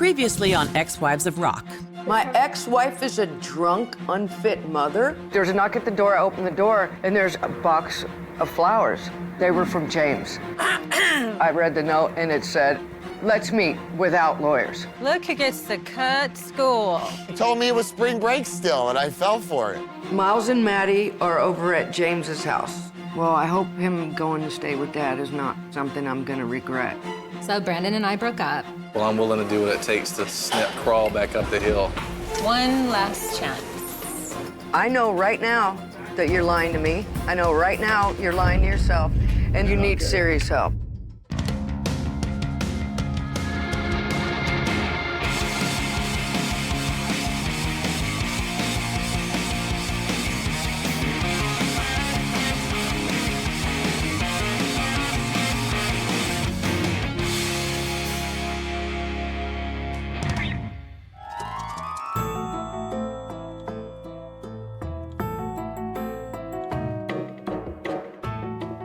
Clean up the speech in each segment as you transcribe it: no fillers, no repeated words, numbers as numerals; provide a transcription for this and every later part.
Previously on Ex-Wives of Rock. My ex-wife is a drunk, unfit mother. There's a knock at the door, I open the door, and there's a box of flowers. They were from James. I read the note, and it said, "Let's meet without lawyers." Look who gets to cut school. He told me it was spring break still, and I fell for it. Miles and Maddie are over at James's house. Well, I hope him going to stay with Dad is not something I'm gonna regret. So Brandon and I broke up. Well, I'm willing to do what it takes to crawl back up the hill. One last chance. I know right now that you're lying to me. I know right now you're lying to yourself, and you need serious help.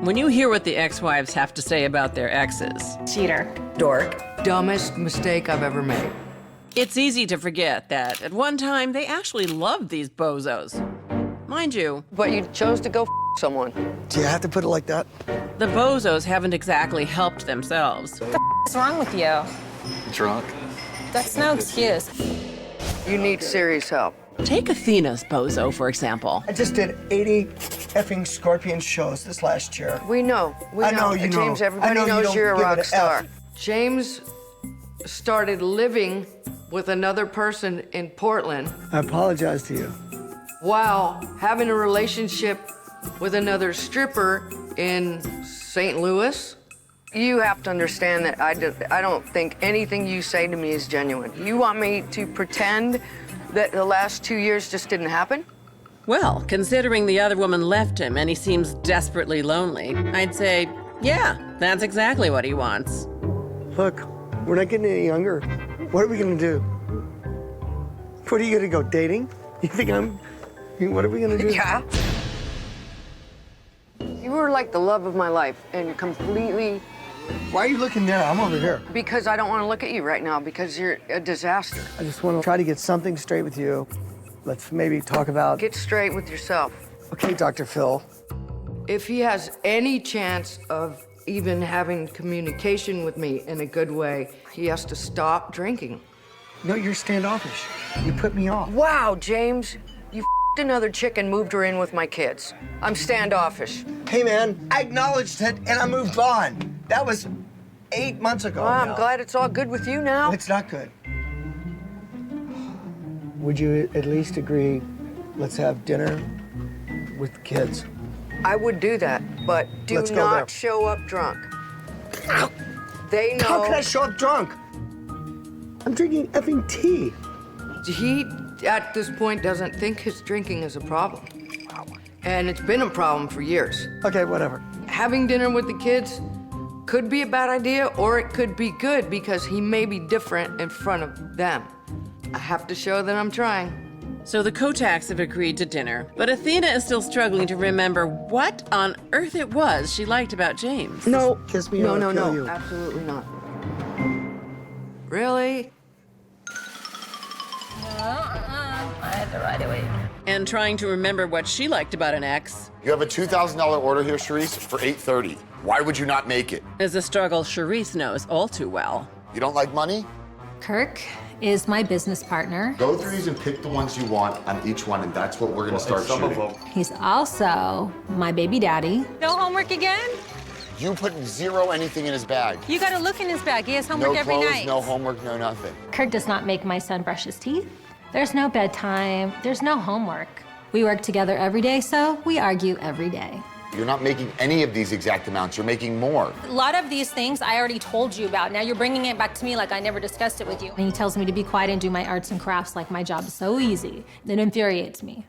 When you hear what the ex-wives have to say about their exes, Cheater. Dork. Dumbest mistake I've ever made. it's easy to forget that at one time they actually loved these bozos. Mind you, But you chose to go someone. Do you have to put it like that? the bozos haven't exactly helped themselves. What's wrong with you? Drunk. That's no excuse. You need serious help. Take Athena's bozo, for example. I just did 80 effing Scorpion shows this last year. We know. We I know you know. James, I everybody know you knows don't you're a give it rock a star. F. James started living with another person in Portland I apologize to you. while having a relationship with another stripper in St. Louis. You have to understand that I don't think anything you say to me is genuine. You want me to pretend that the last 2 years just didn't happen? Well, considering the other woman left him and he seems desperately lonely, I'd say, yeah, that's exactly what he wants. Look, we're not getting any younger. What are we gonna do? What are you gonna go, dating? You think what are we gonna do? Yeah. You were like the love of my life and completely, Why are you looking there? I'm over here. because I don't want to look at you right now because you're a disaster. I just wanna try to get something straight with you. Let's maybe talk about... Get straight with yourself. Okay, Dr. Phil. If he has any chance of even having communication with me in a good way, he has to stop drinking. No, you're standoffish. You put me off. Wow, James, you f***ed another chick and moved her in with my kids. I'm standoffish. Hey, man, I acknowledged it and I moved on. That was 8 months ago. Well, I'm now. glad it's all good with you now. It's not good. Would you at least agree, let's have dinner with the kids? I would do that, but do Let's go not there. show up drunk. They know. How can I show up drunk? I'm drinking effing tea. He, at this point, doesn't think his drinking is a problem. And it's been a problem for years. Okay, whatever. Having dinner with the kids could be a bad idea, or it could be good because he may be different in front of them. I have to show that I'm trying. So the Kotaks have agreed to dinner, but Athena is still struggling to remember what on earth it was she liked about James. No. Kiss me No, or no, I'll kill no. you. Absolutely not. Really? I had to ride away. And trying to remember what she liked about an ex You have a $2,000 order here, Sharise, for $830. Why would you not make it? is a struggle Sharise knows all too well. You don't like money? Kirk is my business partner. Go through these and pick the ones you want on each one, and that's what we're gonna start shooting. He's also my baby daddy. No homework again? You put zero anything in his bag. You gotta look in his bag. He has homework No every clothes, night. no homework, no nothing. Kirk does not make my son brush his teeth. There's no bedtime. There's no homework. We work together every day, so we argue every day. You're not making any of these exact amounts. You're making more. A lot of these things I already told you about. Now you're bringing it back to me like I never discussed it with you. And he tells me to be quiet and do my arts and crafts like my job is so easy. It infuriates me.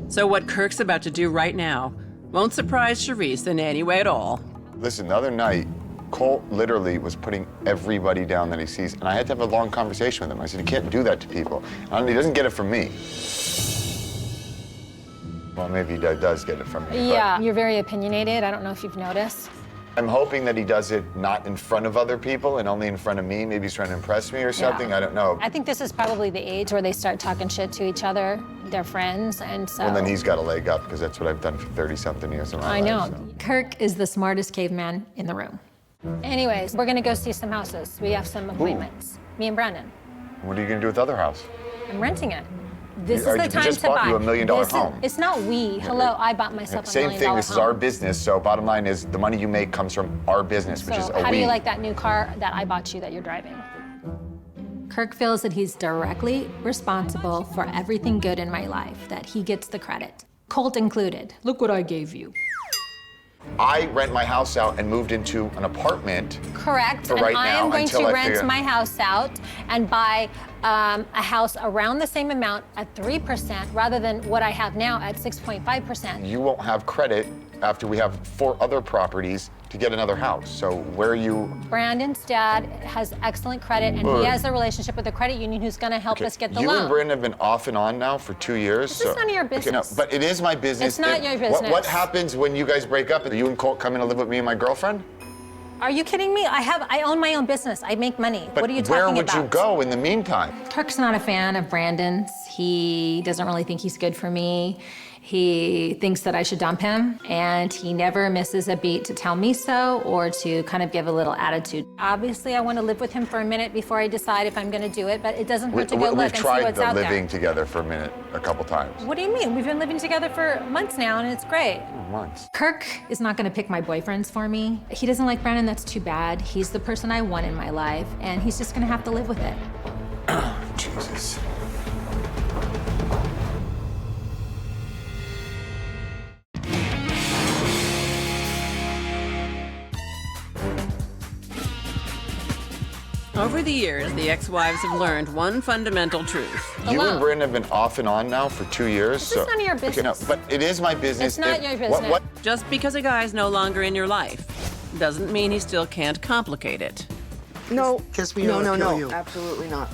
So what Kirk's about to do right now won't surprise Sharise in any way at all. Listen, the other night, Colt literally was putting everybody down that he sees, and I had to have a long conversation with him. I said, you can't do that to people. And he doesn't get it from me. Well, maybe he does get it from me. Yeah, you're very opinionated. I don't know if you've noticed. I'm hoping that he does it not in front of other people and only in front of me. Maybe he's trying to impress me or something. I don't know. I think this is probably the age where they start talking shit to each other. They're friends, and so. Well, then he's got a leg up because that's what I've done for 30-something years of my I know. life. So. Kirk is the smartest caveman in the room. Anyways, we're gonna go see some houses. We have some appointments. Me and Brandon. What are you gonna do with the other house? I'm renting it. This You- is the we time just to bought buy. you $1 million home. It's not we. Hello, I bought myself a $1 Same million thing, home. this is our business, so bottom line is the money you make comes from our business, which is So a how do we. you like that new car that I bought you that you're driving? Kirk feels that he's directly responsible for everything good in my life, that he gets the credit. Colt included. Look what I gave you. I rent my house out and moved into an apartment. Correct. For and right I now, am going until to I rent figure- my house out and buy a house around the same amount at 3% rather than what I have now at 6.5%. You won't have credit after we have 4 other properties to get another house. So where are you? Brandon's dad has excellent credit, and he has a relationship with a credit union who's going to help us get the you loan. and Brandon have been off and on now for 2 years. This is none of your business. But it is my business. It's not your business. What happens when you guys break up? Do you and Colt come in and live with me and my girlfriend? Are you kidding me? I own my own business. I make money. But What are you talking about? where would you go in the meantime? Kirk's not a fan of Brandon's. He doesn't really think he's good for me. He thinks that I should dump him, and he never misses a beat to tell me so or to kind of give a little attitude. Obviously, I want to live with him for a minute before I decide if I'm going to do it, but it doesn't hurt to go We've look and see tried what's the out living there. together for a minute, a couple times. What do you mean? We've been living together for months now, and it's great. Months. Kirk is not gonna pick my boyfriends for me. He doesn't like Brandon, that's too bad. He's the person I want in my life, and he's just gonna have to live with it. Jesus. Over the years, the ex-wives have learned one fundamental truth. You Alone. and Brandon have been off and on now for 2 years. This is none of your business. But it is my business. It's not your business. What? Just because a guy's no longer in your life doesn't mean he still can't complicate it. No. Kiss me no, or no, I'll kill no. you. Absolutely not.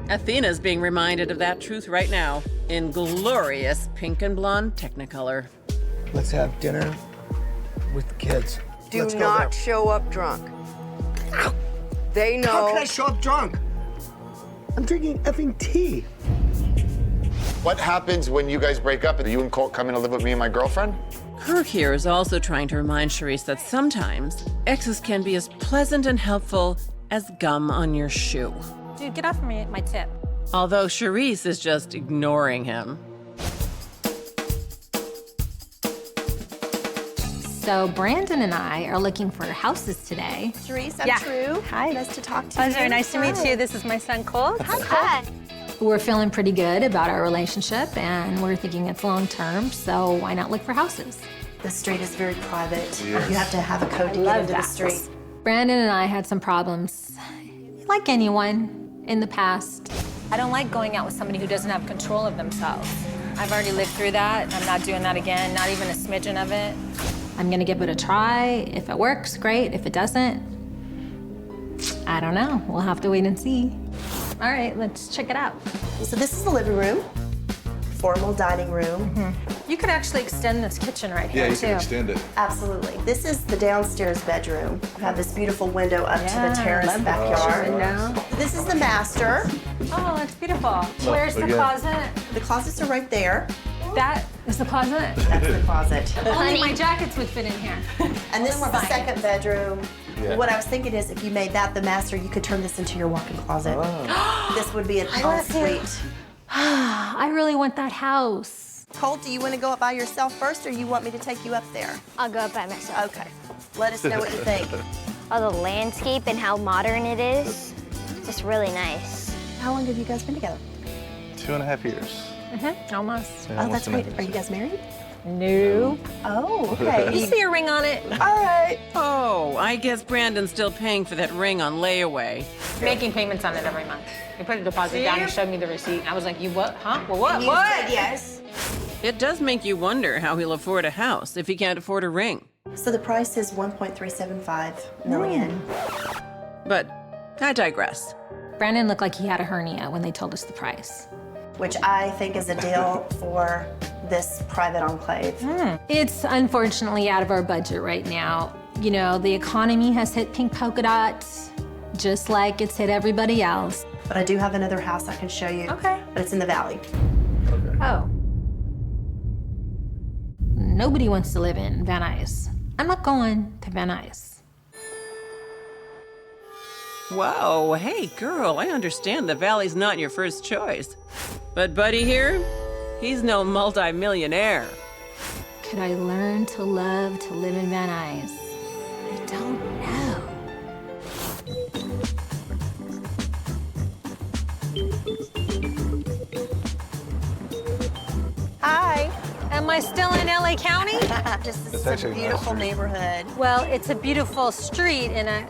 Athena's being reminded of that truth right now in glorious pink and blonde Technicolor. Let's have dinner with the kids. Do Let's go not there. show up drunk. They know. How can I show up drunk? I'm drinking effing tea. What happens when you guys break up? Do you and Colt come in to live with me and my girlfriend? Kirk here is also trying to remind Sharise that sometimes exes can be as pleasant and helpful as gum on your shoe. Dude, get off me, my tip. Although Sharise is just ignoring him. So Brandon and I are looking for houses today. Sharise, I'm Yeah. True. Hi. Nice to talk to you. Oh, very nice to meet you. This is my son, Colt. Hi. We're feeling pretty good about our relationship, and we're thinking it's long-term, so why not look for houses? The street is very private. You have to have a code to get love into the that. street. Brandon and I had some problems, like anyone, in the past. I don't like going out with somebody who doesn't have control of themselves. I've already lived through that. I'm not doing that again, not even a smidgen of it. I'm gonna give it a try. If it works, great. If it doesn't, I don't know. We'll have to wait and see. All right, let's check it out. So this is the living room, formal dining room. You could actually extend this kitchen right here, Yeah, you too. can extend it. Absolutely. This is the downstairs bedroom. We have this beautiful window up to the terrace love that backyard. window. This is the master. Oh, that's beautiful. Where's the again. closet? The closets are right there. That is the closet? That's the closet. Only my jackets would fit in here. And this is we're the buying. second bedroom. Yeah. What I was thinking is if you made that the master, you could turn this into your walk-in closet. This would be an love to. ensuite. I really want that house. Colt, do you want to go up by yourself first, or you want me to take you up there? I'll go up by myself. Okay. Let us know what you think. Oh, the landscape and how modern it is. Just really nice. How long have you guys been together? 2.5 years. Almost. Yeah, Oh, that's almost 2.5 great. years. Are you guys married? No. Oh, okay. You see a ring on it? All right. Oh, I guess Brandon's still paying for that ring on layaway. Making payments on it every month. He put a deposit down and showed me the receipt. I was like, you what? Huh? Well, what? You said yes. It does make you wonder how he'll afford a house if he can't afford a ring. So the price is 1.375 million. But I digress. Brandon looked like he had a hernia when they told us the price. Which I think is a deal for this private enclave. It's unfortunately out of our budget right now. You know, the economy has hit pink polka dots, just like it's hit everybody else. But I do have another house I can show you. Okay. But it's in the valley. Oh. Nobody wants to live in Van Nuys. I'm not going to Van Nuys. Whoa, hey girl, I understand the valley's not your first choice. But Buddy here, he's no multi-millionaire. Could I learn to love to live in Van Nuys? I don't know. Hi. Am I still in LA County? This is a beautiful neighborhood. Well, it's a beautiful street in a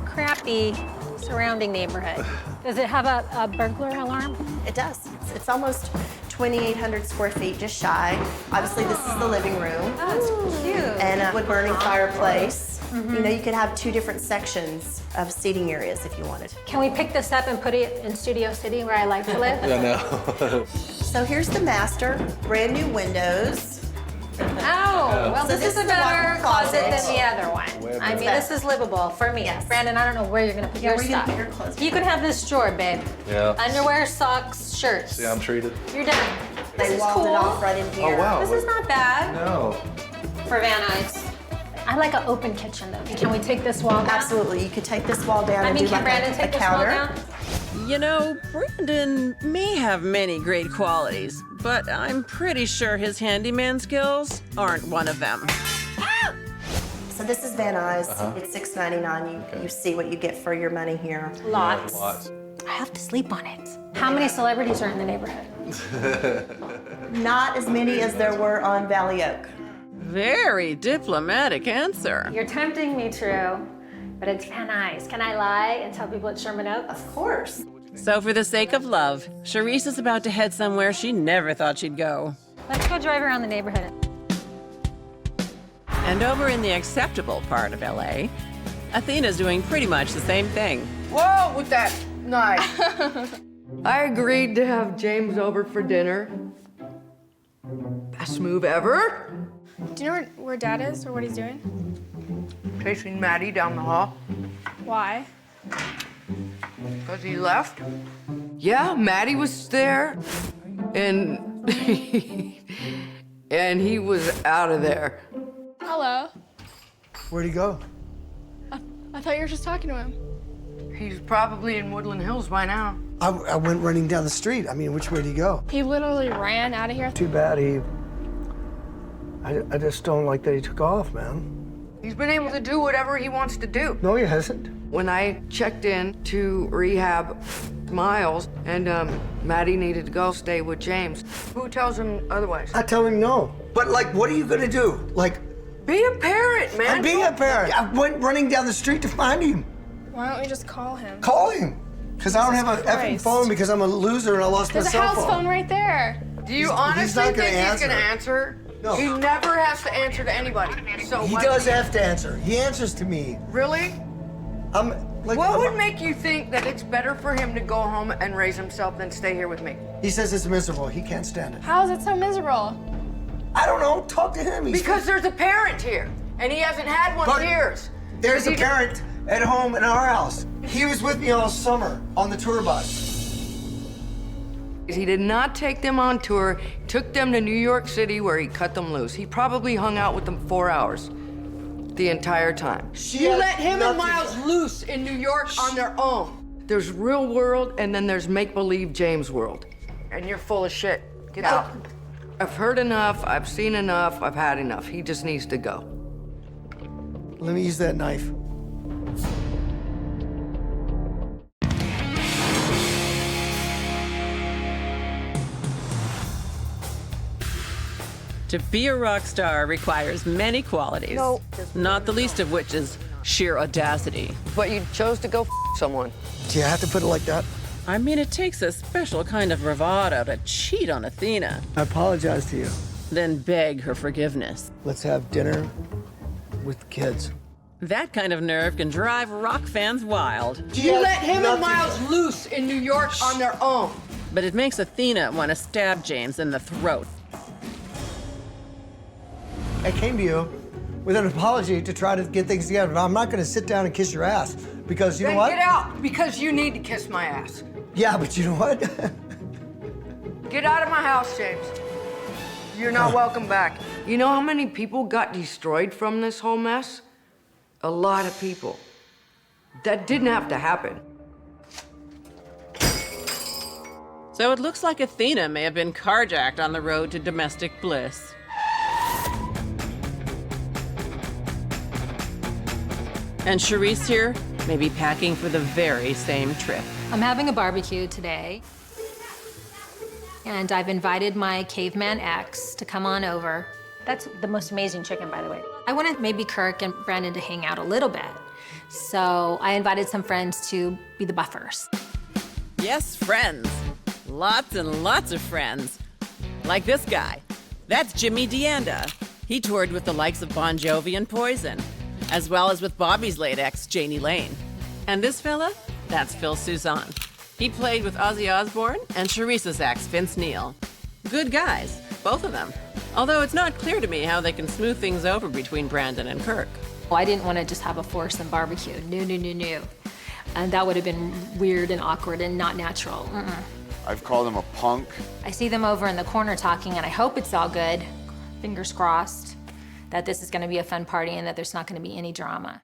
crappy surrounding neighborhood. Does it have a burglar alarm? It does. It's almost 2,800 square feet, just shy. Obviously, this is the living room. Oh, that's cute. And a wood-burning fireplace. You know, you could have 2 different sections of seating areas if you wanted. Can we pick this up and put it in Studio City where I like to live? I know. So here's the master, brand new windows. Oh, well, So this is a the better walk-in closet than closet. the other one. I mean, this is livable for me. Yes. Brandon, I don't know where you're gonna put Yeah, your where you gonna stuff. put your clothes? You can have this drawer, babe. Yeah. Underwear, socks, shirts. See, I'm treated. You're done. This They is walled cool. it off right in here. Oh, wow. This is not bad No. for Van Nuys. I like an open kitchen though. Can we take this wall down? Absolutely. You could take this wall down I and mean, do can like Brandon a take this wall counter. down? You know, Brandon may have many great qualities, but I'm pretty sure his handyman skills aren't one of them. So this is Van Nuys. It's $6.99. You see what you get for your money here. Lots. Lots. I have to sleep on it. How many celebrities are in the neighborhood? Not as many as there were on Valley Oak. Very diplomatic answer. You're tempting me, True, but it's Van Nuys. Can I lie and tell people it's Sherman Oaks? Of course. So for the sake of love, Sharise is about to head somewhere she never thought she'd go. Let's go drive around the neighborhood. And over in the acceptable part of LA, Athena's doing pretty much the same thing. Whoa, with that knife. I agreed to have James over for dinner. Best move ever. Do you know where Dad is or what he's doing? Chasing Maddie down the hall. Why? Because he left? Yeah, Maddie was there. And and he was out of there. Hello. Where'd he go? I thought you were just talking to him. He's probably in Woodland Hills by now. I went running down the street. I mean, which way did he go? He literally ran out of here. Too bad I just don't like that he took off, man. He's been able to do whatever he wants to do. No, he hasn't. When I checked in to rehab Miles and Maddie needed to go stay with James, who tells him otherwise? I tell him no. But like, what are you gonna do? Like, Be a parent, man. I'm being a parent. I went running down the street to find him. Why don't we just call him? Call him. Because I don't have an effing Christ. phone because I'm a loser and I lost my There's a cell house phone right there. Do you He's honestly not gonna think he's gonna answer. answer? No. He never has to answer to anybody. So He why does would have to answer. He answers to me. Really? I'm like. What I'm- would make you think that it's better for him to go home and raise himself than stay here with me? He says it's miserable. He can't stand it. How is it so miserable? I don't know. Talk to him. He's Because there's a parent here, and he hasn't had one But in years. There's a He- parent at home in our house. He was with me all summer on the tour bus. He did not take them on tour. He took them to New York City where he cut them loose. He probably hung out with them 4 hours the entire time. You has let him and nothing- Miles loose in New York on their own. There's real world and then there's make-believe James world. And you're full of shit. Get out. I've heard enough, I've seen enough, I've had enough. He just needs to go. Let me use that knife. To be a rock star requires many qualities, No. not the least of which is sheer audacity. But you chose to go someone. Do you have to put it like that? I mean, it takes a special kind of bravado to cheat on Athena, I apologize to you. then beg her forgiveness. Let's have dinner with the kids. That kind of nerve can drive rock fans wild, You let him and nothing- Miles loose in New York on their own. but it makes Athena want to stab James in the throat. I came to you with an apology to try to get things together, but I'm not gonna sit down and kiss your ass because you know what? Then get out, because you need to kiss my ass. Yeah, but you know what? Get out of my house, James. You're not welcome back. You know how many people got destroyed from this whole mess? A lot of people. That didn't have to happen. So it looks like Athena may have been carjacked on the road to domestic bliss. And Sharise here may be packing for the very same trip. I'm having a barbecue today, and I've invited my caveman ex to come on over. That's the most amazing chicken, by the way. I wanted maybe Kirk and Brandon to hang out a little bit, so I invited some friends to be the buffers. Yes, friends. Lots and lots of friends. Like this guy. That's Jimmy DeAnda. He toured with the likes of Bon Jovi and Poison, as well as with Bobbie's late ex, Janie Lane. And this fella? That's Phil Suzanne. He played with Ozzy Osbourne and Charise's ex, Vince Neil. Good guys, both of them. Although it's not clear to me how they can smooth things over between Brandon and Kirk. Well, I didn't want to just have a foursome barbecue. No. And that would have been weird and awkward and not natural. I've called him a punk. I see them over in the corner talking, and I hope it's all good. Fingers crossed that this is going to be a fun party and that there's not going to be any drama.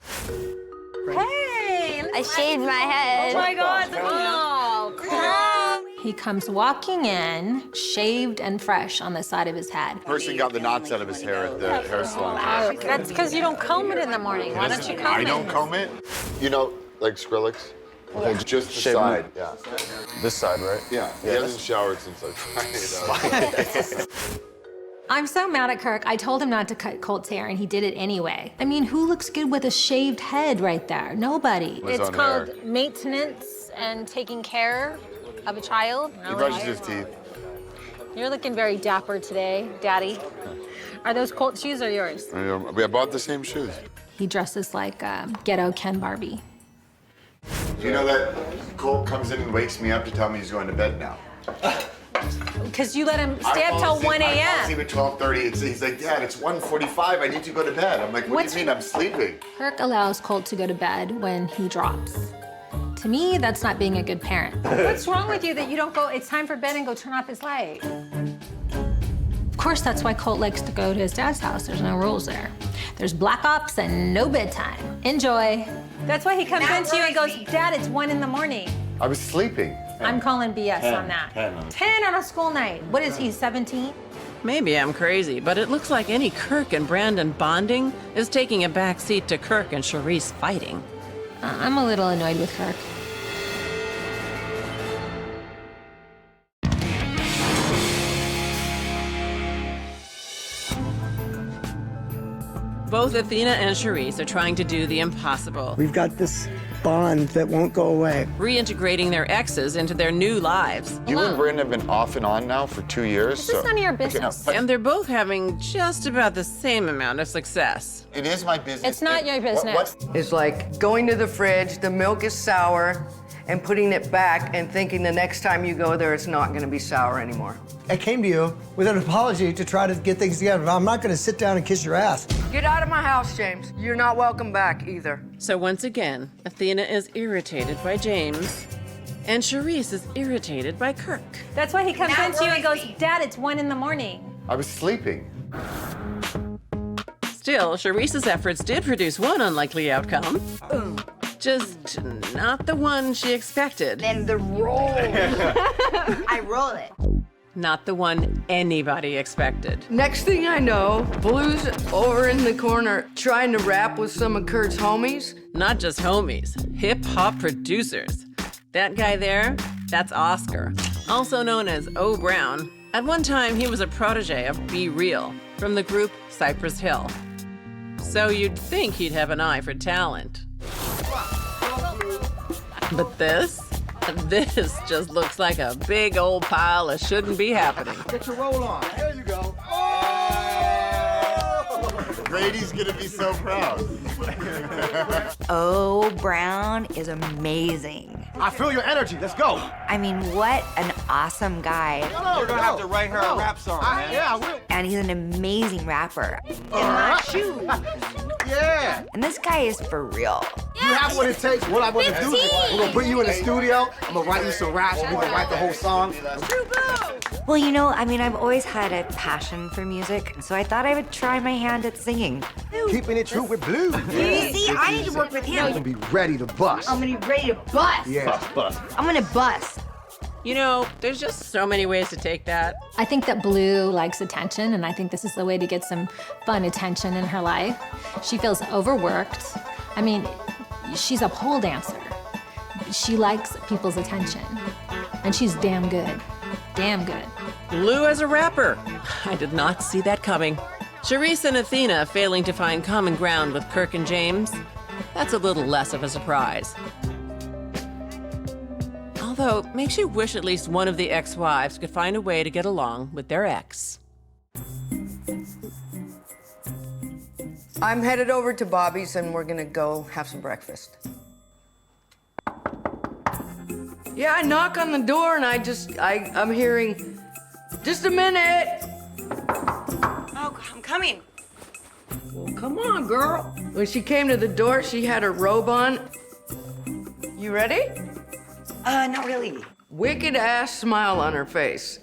Hey! I shaved my head. Oh my God! Oh, cool. He comes walking in, shaved and fresh on the side of his head. Person got the knots out of his hair at the hair salon. That's because you don't comb it in the morning. Why don't you comb it? I don't comb it. You know, like Skrillex? Just the side. Yeah. This side, right? Yeah. He hasn't showered since like Friday. I'm so mad at Kirk. I told him not to cut Colt's hair, and he did it anyway. I mean, who looks good with a shaved head right there? Nobody. It's called maintenance and taking care of a child. He brushes his teeth. You're looking very dapper today, Daddy. Are those Colt shoes or yours? We bought the same shoes. He dresses like ghetto Ken Barbie. You know that Colt comes in and wakes me up to tell me he's going to bed now. Because you let him stay up till 1 I fall asleep a.m. at 12:30. He's like, Dad, it's 1:45. I need to go to bed. I'm like, what do you mean? I'm sleeping. Kirk allows Colt to go to bed when he drops. To me, that's not being a good parent. What's wrong with you that you don't go, it's time for bed and go turn off his light? Of course, that's why Colt likes to go to his dad's house. There's no rules there. There's black ops and no bedtime. Enjoy. That's why he comes into you and goes, Dad, it's 1 in the morning. I was sleeping. I'm calling BS on that. 10 on a school night. What is he, 17? Maybe I'm crazy, but it looks like any Kirk and Brandon bonding is taking a back seat to Kirk and Sharise fighting. I'm a little annoyed with Kirk. Both Athena and Sharise are trying to do the impossible, We've got this bond that won't go away. reintegrating their exes into their new lives. You and Brandon have been off and on now for 2 years. This is none of your business. And they're both having just about the same amount of success. It is my business. It's not your business. It's like going to the fridge, the milk is sour, and putting it back and thinking the next time you go there, it's not gonna be sour anymore. I came to you with an apology to try to get things together, but I'm not gonna sit down and kiss your ass. Get out of my house, James. You're not welcome back either. So once again, Athena is irritated by James, and Sharise is irritated by Kirk. That's why he comes into you and goes, Dad, it's 1 in the morning. I was sleeping. Still, Charise's efforts did produce one unlikely outcome. Just not the one she expected. And the roll. I roll it. Not the one anybody expected. Next thing I know, Blue's over in the corner trying to rap with some of Kurt's homies. Not just homies, hip-hop producers. That guy there, that's Oscar, also known as O Brown. At one time, he was a protege of Be Real from the group Cypress Hill. So you'd think he'd have an eye for talent. But this just looks like a big old pile of shouldn't be happening. Get your roll on. There you go. Oh! Grady's gonna be so proud. Oh, Brown is amazing. I feel your energy. Let's go. I mean, what an awesome guy. We're gonna have to write her a rap song, man. Yeah, we'll. And he's an amazing rapper. In my shoes. Yeah. And this guy is for real. You have what it takes. What I want to do is we're gonna put you in the studio. I'm gonna write you some raps. We're gonna write the whole song. Well, you know, I mean, I've always had a passion for music, so I thought I would try my hand at singing. Keeping it true with Blue. See, I need to work with him. I'm gonna be ready to bust. I'm gonna be ready to bust. Yeah. Bust. I'm gonna bust. You know, there's just so many ways to take that. I think that Blue likes attention, and I think this is the way to get some fun attention in her life. She feels overworked. I mean, she's a pole dancer. She likes people's attention, and she's damn good. Damn good. Blue as a rapper. I did not see that coming. Sharise and Athena failing to find common ground with Kirk and James. That's a little less of a surprise. Although, it makes you wish at least one of the ex-wives could find a way to get along with their ex. I'm headed over to Bobbie's and we're gonna go have some breakfast. Yeah, I knock on the door and I'm hearing, just a minute. Oh, I'm coming. Well, come on, girl. When she came to the door, she had her robe on. You ready? Not really. Wicked ass smile on her face.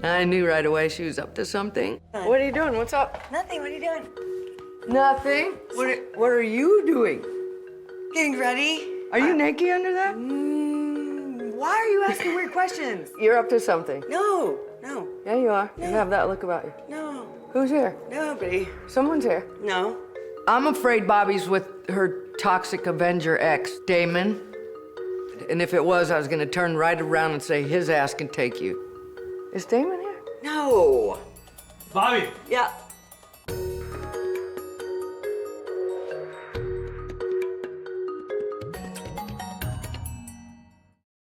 I knew right away she was up to something. What are you doing? What's up? Nothing. What are you doing? Nothing. What are you doing? Getting ready. Are you naked under that? Why are you asking weird questions? You're up to something. No. Yeah, you are. No. You have that look about you. No. Who's here? Nobody. Someone's here. No. I'm afraid Bobbie's with her toxic Avenger ex, Damon. And if it was, I was gonna turn right around and say his ass can take you. Is Damon here? No. Bobbie. Yeah.